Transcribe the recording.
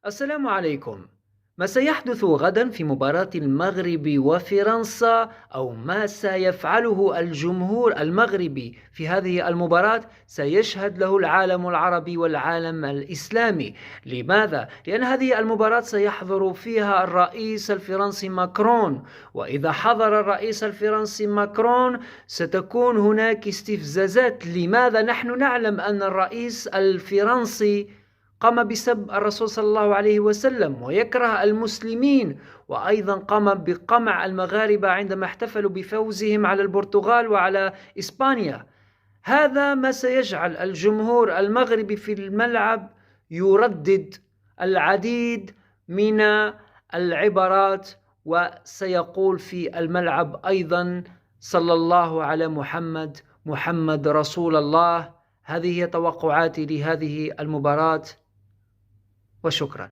السلام عليكم. ما سيحدث غدا في مباراة المغرب وفرنسا، أو ما سيفعله الجمهور المغربي في هذه المباراة سيشهد له العالم العربي والعالم الإسلامي. لماذا؟ لأن هذه المباراة سيحضر فيها الرئيس الفرنسي ماكرون، وإذا حضر الرئيس الفرنسي ماكرون ستكون هناك استفزازات. لماذا؟ نحن نعلم أن الرئيس الفرنسي قام بسب الرسول صلى الله عليه وسلم ويكره المسلمين، وأيضا قام بقمع المغاربة عندما احتفلوا بفوزهم على البرتغال وعلى إسبانيا. هذا ما سيجعل الجمهور المغربي في الملعب يردد العديد من العبارات، وسيقول في الملعب أيضا: صلى الله على محمد، محمد رسول الله. هذه هي توقعاتي لهذه المباراة، وشكرا.